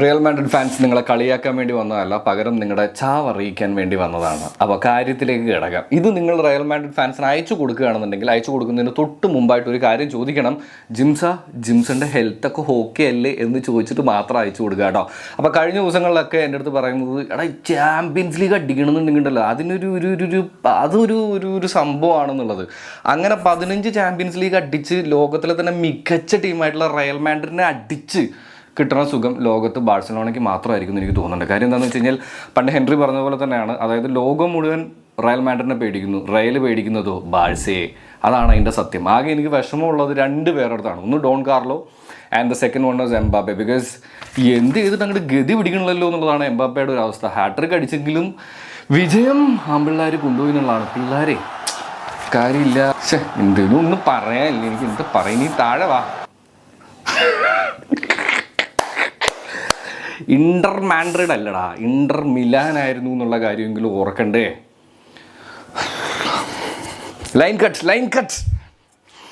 Real Madrid fans നിങ്ങളെ കളിയാക്കാൻ വേണ്ടി വന്നതല്ല, പകരം നിങ്ങളുടെ ചാവ് അറിയിക്കാൻ വേണ്ടി വന്നതാണ്. അപ്പോൾ കാര്യത്തിലേക്ക് കിടക്കാം. ഇത് നിങ്ങൾ റിയൽ മാഡ്രിഡ് ഫാൻസിന് അയച്ചു കൊടുക്കുകയാണെന്നുണ്ടെങ്കിൽ അയച്ചു കൊടുക്കുന്നതിന് തൊട്ട് മുമ്പായിട്ട് ഒരു കാര്യം ചോദിക്കണം. ജിംസന്റെ ഹെൽത്തൊക്കെ ഓക്കെ അല്ലേ എന്ന് ചോദിച്ചിട്ട് മാത്രം അയച്ചു കൊടുക്കുക കേട്ടോ. അപ്പോൾ കഴിഞ്ഞ ദിവസങ്ങളിലൊക്കെ എൻ്റെ അടുത്ത് പറയുന്നത്, എടാ ചാമ്പ്യൻസ് ലീഗ് അടിക്കണമെന്നുണ്ടെങ്കിലല്ലോ അതൊരു സംഭവമാണെന്നുള്ളത്. അങ്ങനെ 15 ചാമ്പ്യൻസ് ലീഗ് അടിച്ച് ലോകത്തിലെ തന്നെ മികച്ച ടീമായിട്ടുള്ള റിയൽ മാഡ്രിഡിനെ അടിച്ച് കിട്ടുന്ന സുഖം ലോകത്ത് ബാഴ്സലോണയ്ക്ക് മാത്രമായിരിക്കും എനിക്ക് തോന്നുന്നുണ്ട്. കാര്യം എന്താണെന്ന് വെച്ച് കഴിഞ്ഞാൽ പണ്ട് ഹെൻറി പറഞ്ഞ പോലെ തന്നെയാണ്, അതായത് ലോകം മുഴുവൻ റയൽ മാഡ്രിഡിനെ പേടിക്കുന്നു, റയൽ പേടിക്കുന്നതോ ബാഴ്സയെ. അതാണ് അതിൻ്റെ സത്യം. ആകെ എനിക്ക് വിഷമമുള്ളത് 2 പേരുടെ അടുത്താണ്. ഒന്ന് Don Carlo and the second one was Mbappe. Because എന്ത് ചെയ്തിട്ട് അങ്ങോട്ട് ഗതി പിടിക്കണമല്ലോ എന്നുള്ളതാണ് എംബാപ്പയുടെ ഒരു അവസ്ഥ. ഹാട്രിക് അടിച്ചെങ്കിലും വിജയം ആമ്പിള്ളേർ കൊണ്ടുപോയി എന്നുള്ളതാണ്. പിള്ളേരെ കാര്യമില്ല. എന്തെങ്കിലും ഒന്നും പറയാനില്ല, എനിക്ക് എന്താ പറയും, നീ താഴെ വാ. ഇന്റർ മാഡ്രിഡ് അല്ലടാ, ഇന്റർ മിലാൻ ആയിരുന്നു എന്നുള്ള കാര്യമെങ്കിലും ഓർക്കണ്ടേ. Line cut